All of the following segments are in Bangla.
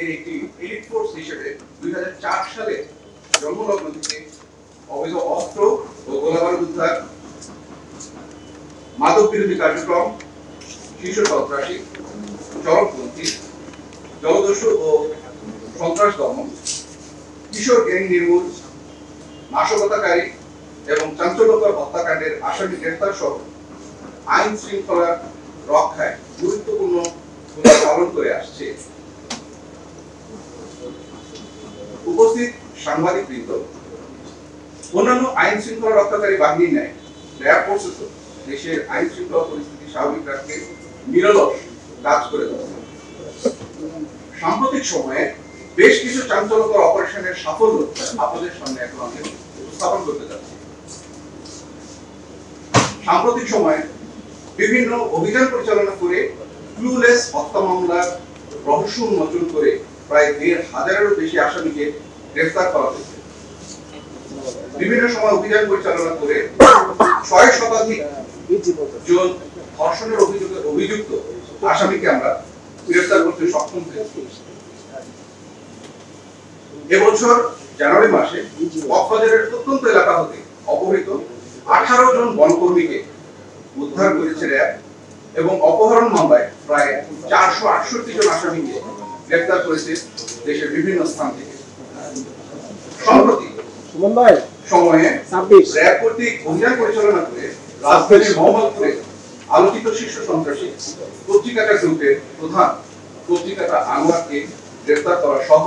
এর একটি এলিট ফোর্স হিসেবে 2004 সালে জন্মলগ্ন থেকে অবৈধ অস্ত্র ও গোলাবারুদ উদ্ধার, মাদক বিরোধী কার্যক্রম, শিশু সন্ত্রাসী, চরমপন্থী, জলদস্যু ও সন্ত্রাস দমন, কিশোর গ্যাং নির্মূল, নাশকতাকারী এবং চাঞ্চল্যকর হত্যাকাণ্ডের আসামি গ্রেফতার সহ আইন শৃঙ্খলা রক্ষায় গুরুত্বপূর্ণ ভূমিকা পালন করে আসছে। উপস্থিত সাংবাদিকবৃন্দ, অন্যান্য আইন শৃঙ্খলা রক্ষাকারী বাহিনীর ন্যায় র্যাব ফোর্সেস দেশের আইন শৃঙ্খলা পরিস্থিতি স্বাভাবিক রাখতে নিরলস কাজ করে যাচ্ছে। সাম্প্রতিক সময়ে বেশ কিছু চাঞ্চল্যকর অপারেশনের সাফল্য আপনাদের সামনে এখন আমি উপস্থাপন করতে যাচ্ছি। সাম্প্রতিক সময়ে বিভিন্ন অভিযান পরিচালনা করে ক্লুলেস হত্যা মামলার রহস্য উন্মোচন করে প্রায় ১,৫০০-এরও বেশি আসামিকে গ্রেফতার করা হয়েছে। বিভিন্ন সময় অভিযান পরিচালনা করে ৬ শতাধিক জন ধর্ষণের অভিযুক্ত আসামিকে আমরা গ্রেফতার করতে সক্ষম হয়েছি। এবছর জানুয়ারি মাসে কক্সবাজারের প্রত্যন্ত এলাকা হতে অপহৃত ১৮ জন বনকর্মীকে উদ্ধার করেছে র্যাব এবং অপহরণ মামলায় প্রায় ৪৬৮ জন আসামিকে গ্রেফতার করেছে দেশের বিভিন্ন স্থান থেকে। সম্প্রতি সময়ে র্যাব কর্তৃক অভিযান পরিচালনা করে রাজধানীর মোহাম্মদপুরে আলোচিত শীর্ষ সন্ত্রাসী পত্রিকাটা গ্রুপের প্রধান পত্রিকাটা আনোয়ারকে গ্রেফতার করা সহ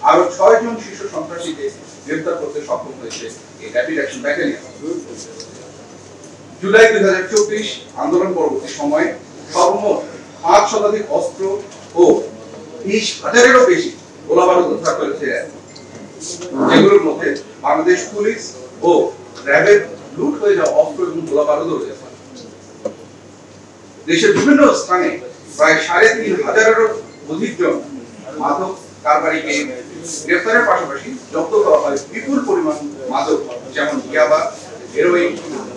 আরো ৬ জন শীর্ষ সন্ত্রাসীকে গ্রেফতার করতে সক্ষম হয়েছে এই র্যাপিড অ্যাকশন ব্যাটালিয়ন। জুলাই ২০২৪ আন্দোলন পরবর্তী সময়ে সর্বমোট ৫ শতাধিক অস্ত্র ও ২০,০০০-এরও বেশি গোলাবারুদ উদ্ধার করেছে, যেগুলোর মধ্যে বাংলাদেশ পুলিশ ও র্যাবের লুট হয়ে যাওয়া অস্ত্র এবং গোলাবারুদও রয়েছে। দেশের বিভিন্ন স্থানে প্রায় ৩,৫০০-এরও অধিক জন মাদক কারবারিকে গ্রেফতারের পাশাপাশি জব্দ করা হয় বিপুল পরিমাণ মাদক, যেমন ইয়াবা, হেরোইন,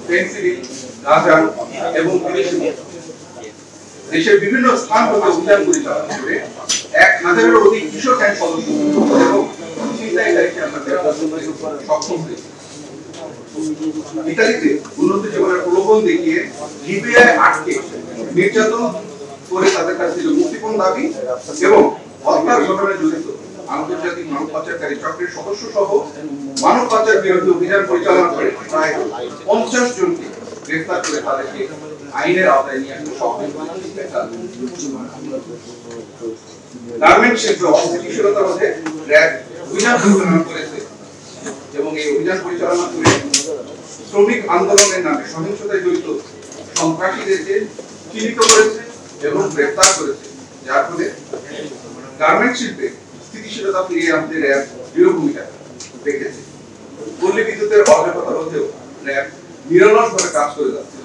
ফেনসিডিল, গাঁজা এবং বিদেশি মদ। দেশের বিভিন্ন স্থান হতে অভিযান পরিচালনা করে ১,০০০-এরও অধিক কিশোর গ্যাং সদস্য এবং ছিনতাইকারীকে আমরা গ্রেফতার করতে সক্ষম হয়েছি। ইতালিতে উন্নত জীবনের প্রলোভন দেখিয়ে লিবিয়ায় আটকে নির্যাতন করে তাদের কাছ থেকে মুক্তিপণ দাবি এবং হত্যার ঘটনায় জড়িত আন্তর্জাতিক মানব পাচারকারী চক্রের সদস্য সহ মানব পাচার বিরোধী অভিযান পরিচালনা করে প্রায় ৫০ জনকে গ্রেফতার করে তাদেরকে আইনের আওতায় নিয়ে আসতে সক্ষম হয়েছে। গার্মেন্টস শিল্পে অস্থিতিশীলতা রোধে র্যাব অভিযান পরিচালনা করেছে এবং এই অভিযান পরিচালনা করে শ্রমিক আন্দোলনের নামে সহিংসতায় জড়িত সন্ত্রাসীদেরকে চিহ্নিত করেছে এবং গ্রেফতার করেছে, যার ফলে গার্মেন্টস শিল্পে স্থিতিশীলতা ফিরিয়ে আনতে র্যাব দৃঢ় ভূমিকা রেখেছে। পল্লী বিদ্যুতের অযোগ্যতা রোধেও র্যাব নিরলসভাবে কাজ করে যাচ্ছে।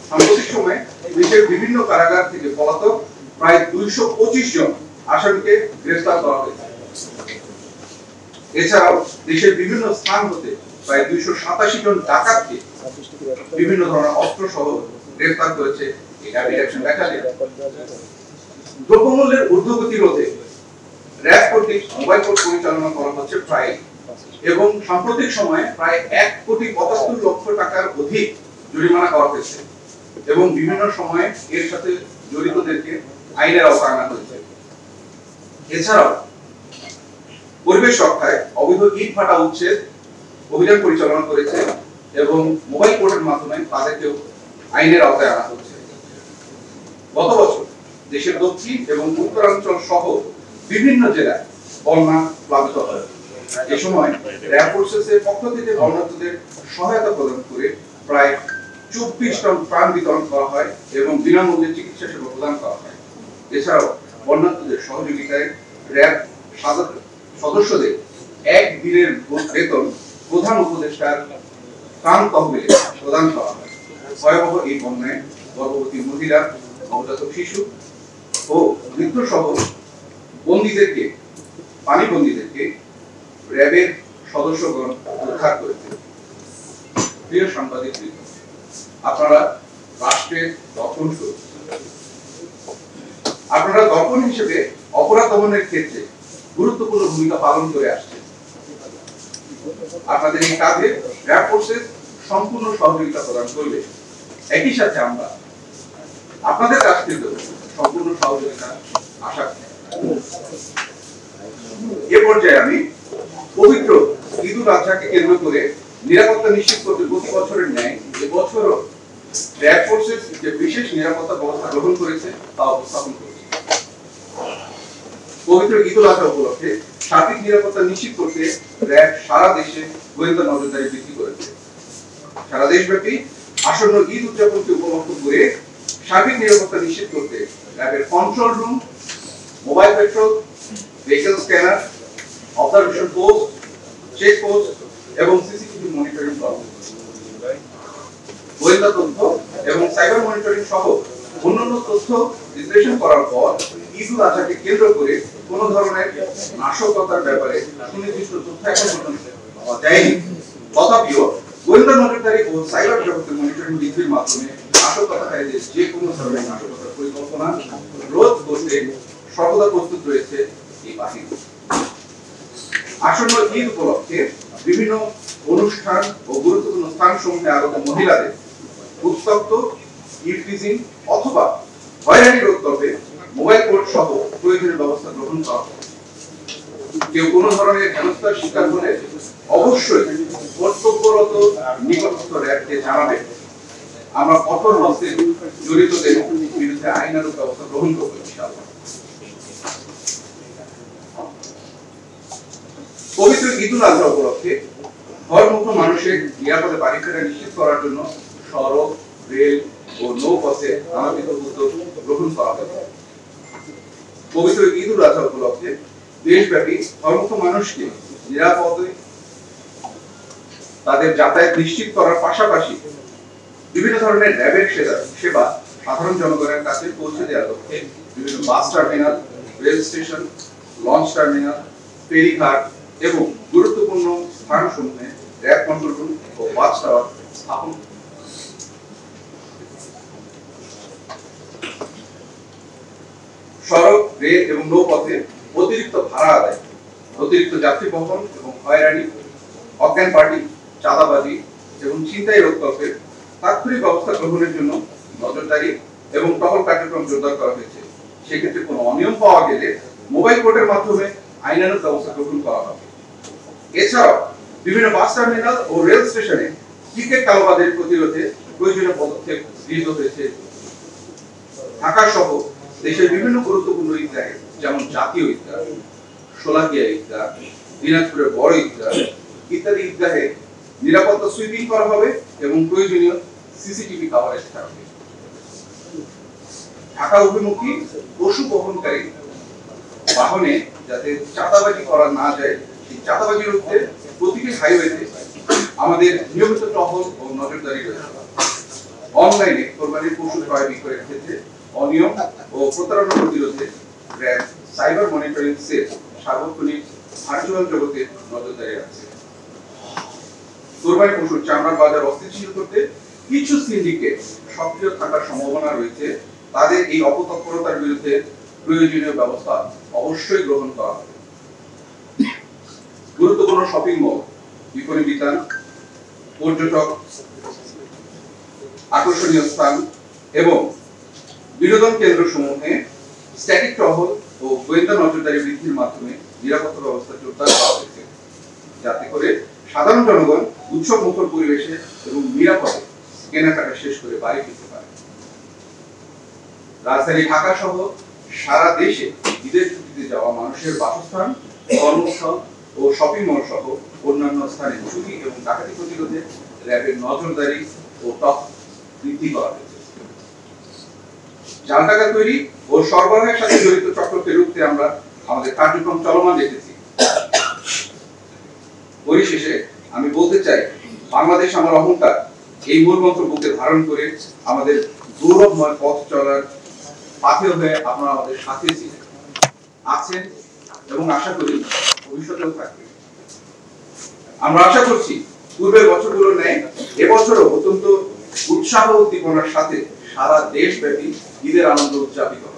সাম্প্রতিক সময়ে দেশের বিভিন্ন কারাগার থেকে পলাতক প্রায় ২২৫ জন আসামিকে গ্রেফতার করা হয়েছে। এছাড়াও দেশের বিভিন্ন স্থান হতে প্রায় ২৮৭ জন ডাকাতকে বিভিন্ন ধরনের অস্ত্র সহ গ্রেফতার করেছে এই র্যাপিড অ্যাকশন ব্যাটালিয়ন। দ্রব্যমূল্যের ঊর্ধ্বগতি রোধে র্যাব কর্তৃক মোবাইল কোর্ট পরিচালনা করা হচ্ছে প্রায়, এবং সাম্প্রতিক সময়ে প্রায় ১,৭৫,০০,০০০ টাকার অধিক জরিমানা করা হয়েছে এবং বিভিন্ন সময়ে এর সাথে জড়িতদেরকে আইনের আওতায় আনা হয়েছে। এছাড়াও পরিবেশ রক্ষায় অবৈধ ইট ভাটা উচ্ছেদ অভিযান পরিচালনা করেছে এবং মোবাইল কোর্টের মাধ্যমে তাদেরকেও আইনের আওতায় আনা হচ্ছে। গত বছর দেশের দক্ষিণ এবং উত্তরাঞ্চল সহ বিভিন্ন জেলায় বন্যা প্লাবিত হয়। এ সময় র্যাব ফোর্সেসের পক্ষ থেকে বন্যার্তদের সহায়তা প্রদান করে প্রায় ২৪ টন ত্রাণ বিতরণ করা হয় এবং বিনামূল্যে চিকিৎসা সেবা প্রদান করা হয়। এছাড়াও বন্যার্তদের সহযোগিতায় র্যাব সদস্যদের ১ দিনের বেতন প্রধান উপদেষ্টার ত্রাণ তহবিলে প্রদান করা হয়। ভয়াবহ এই বন্যায় গর্ভবতী মহিলা, নবজাতক শিশু ও বৃদ্ধ সহ বন্দীদেরকে পানিবন্দীদেরকে র্যাবের সদস্যগণ উদ্ধার করেছে। প্রিয় সাংবাদিক, আপনারা রাষ্ট্রের দর্পণ স্বরূপ। আপনারা দর্পণ হিসেবে অপরাধ দমনের ক্ষেত্রে গুরুত্বপূর্ণ ভূমিকা পালন করে আসছে। আপনাদের এই কাজে র্যাব ফোর্সেস সম্পূর্ণ সহযোগিতা প্রদান করবে। একই সাথে আমরা আপনাদের কাছ থেকে সম্পূর্ণ সহযোগিতা আশা করি। এ পর্যায়ে আমি পবিত্র ঈদ উল আজহাকে কেন্দ্র করে নিরাপত্তা নিশ্চিত করতে প্রতি বছরের ন্যায় এবছরও র্যাব ফোর্সেস যে বিশেষ নিরাপত্তা ব্যবস্থা গ্রহণ করেছে তা উপস্থাপন করেছে। পবিত্র ঈদ উল আজহা উপলক্ষে সার্বিক নিরাপত্তা নিশ্চিত করতে র্যাব সারা দেশে গোয়েন্দা নজরদারি বৃদ্ধি করেছে। সারা দেশব্যাপী আসন্ন ঈদ উদযাপনকে উপলক্ষ করে সার্বিক নিরাপত্তা নিশ্চিত করতে র্যাবের control room, mobile patrol, vehicle scanner, observation post, check post এবং সিসিটিভি মনিটরিং করা হচ্ছে। গোয়েন্দা তথ্য এবং সাইবার মনিটরিং সহ অন্যান্য তথ্য বিশ্লেষণ করার পর ঈদ উল আজহাকে কেন্দ্র করে কোন ধরনের নাশকতার ব্যাপারে সুনির্দিষ্ট তথ্য এখন পর্যন্ত পাওয়া যায়নি। তথাপিও গোয়েন্দা নজরদারি ও সাইবার জগতের মনিটরিং বৃদ্ধির মাধ্যমে নাশকতাকারীদের যে কোনো ধরনের নাশকতার পরিকল্পনা রোধ করতে সর্বদা প্রস্তুত রয়েছে এই বাহিনী। আসন্ন ঈদ উপলক্ষে বিভিন্ন অনুষ্ঠান ও গুরুত্বপূর্ণ স্থানসমূহে আগত মহিলাদের উত্ত্যক্ত, ইভটিজিং অথবা হয়রানি রোধ করতে মোবাইল কোর্ট সহ প্রয়োজনীয় ব্যবস্থা গ্রহণ করা হবে। কেউ কোনো ধরনের হেনস্থার শিকার হলে অবশ্যই কর্তব্যরত নিকটস্থ র্যাবকে জানাবেন। আমরা কঠোর হস্তে জড়িতদের বিরুদ্ধে আইনানুগ ব্যবস্থা গ্রহণ করব ইনশাআল্লাহ। পবিত্র ঈদ উল আজহা উপলক্ষে ঘরমুখী মানুষের নিরাপদে বাড়ি ফেরা নিশ্চিত করার জন্য সড়ক, রেল ও নৌপথে নানাবিধ উদ্যোগ গ্রহণ করা হয়েছে। পবিত্র ঈদ উল আজহা উপলক্ষে দেশব্যাপী ঘরমুখী মানুষকে নিরাপদে তাদের যাতায়াত নিশ্চিত করার পাশাপাশি বিভিন্ন ধরনের র্যাবের সেবা সাধারণ জনগণের কাছে পৌঁছে দেওয়ার লক্ষ্যে বিভিন্ন bus terminal, rail station, launch terminal, ফেরিঘাট এবং গুরুত্বপূর্ণ স্থানসমূহে র্যাব কন্ট্রোল রুম ও ওয়াচ টাওয়ার স্থাপন। সড়ক, রেল এবং নৌপথে অতিরিক্ত ভাড়া আদায়, অতিরিক্ত যাত্রী বহন এবং হয়রানি, অজ্ঞান পার্টি, চাঁদাবাজি এবং ছিনতাই রোধকল্পের তাৎক্ষণিক ব্যবস্থা গ্রহণের জন্য নজরদারি এবং টহল কার্যক্রম জোরদার করা হয়েছে। সেক্ষেত্রে কোনো অনিয়ম পাওয়া গেলে মোবাইল কোর্টের মাধ্যমে আইনানুগ ব্যবস্থা গ্রহণ করা হবে। এছাড়াও বিভিন্ন বাস টার্মিনাল ও রেল স্টেশনে টিকিট কালোবাজারি প্রতিরোধে প্রয়োজনীয় পদক্ষেপ গৃহীত হয়েছে। ঢাকা সহ দেশের বিভিন্ন গুরুত্বপূর্ণ ঈদগাহে যেমন জাতীয় ঈদগাহ, শোলাকিয়া ঈদগাহ, দিনাজপুরের বড় ঈদগাহ ইত্যাদি ঈদগাহে নিরাপত্তা সুইপিং করা হবে এবং প্রয়োজনীয় সিসিটিভি কভারেজ থাকবে। ঢাকা অভিমুখী পশু বহনকারী বাহনে যাতে চাঁদাবাজি করা না যায় সেই চাঁদাবাজি রুখতে প্রতিটি হাইওয়েতে আমাদের নিয়মিত টহল ও নজরদারি রয়েছে। অনলাইনে কোরবানির পশু ক্রয় বিক্রয়ের ক্ষেত্রে অনিয়ম ও প্রতারণা প্রতিরোধে র্যাব সাইবার মনিটরিং সেল সার্বক্ষণিক ভার্চুয়াল জগতে নজরদারি রাখছে। কোরবানি পশুর চামড়ার বাজার অস্থিতিশীল করতে কিছু সিন্ডিকেট সক্রিয় থাকার সম্ভাবনা রয়েছে। তাদের এই অপতৎপরতার বিরুদ্ধে প্রয়োজনীয় ব্যবস্থা অবশ্যই গ্রহণ করা হবে। গুরুত্বপূর্ণ শপিং মল, বিপণী বিতান, পর্যটক আকর্ষণীয় স্থান এবং বিনোদন কেন্দ্র সমূহে স্ট্যাটিক টহল ও গোয়েন্দা নজরদারি বৃদ্ধির মাধ্যমে নিরাপত্তা ব্যবস্থা জোরদার করা হয়েছে, যাতে করে সাধারণ জনগণ উৎসব মুখর পরিবেশে এবং নিরাপদে কেনাকাটা শেষ করে বাড়ি ফিরতে পারে। রাজধানী ঢাকা সহ সারা দেশে ঈদের ছুটিতে যাওয়া মানুষের বাসস্থান, কর্মস্থল ও শপিং মল সহ অন্যান্য স্থানে চুরি এবং ডাকাতি প্রতিরোধে র্যাবের নজরদারি ও টহল বৃদ্ধি করা হয়েছে। জাল টাকা তৈরি ও সরবরাহের সাথে জড়িত চক্রকে রুখতে আমরা আমাদের কার্যক্রম চলমান রেখেছি। পরিশেষে আমি বলতে চাই, বাংলাদেশ আমার অহংকার। এই মূলমন্ত্র বুকে ধারণ করে আমাদের গৌরবময় পথ চলার পাথেয় হয়ে আপনারা আমাদের সাথে ছিলেন, আছেন এবং আশা করি ভবিষ্যতেও থাকবেন। আমরা আশা করছি পূর্বের বছরগুলোর ন্যায় এবছরও অত্যন্ত উৎসাহ উদ্দীপনার সাথে সারা দেশব্যাপী ঈদের আনন্দ উদযাপিত হবে।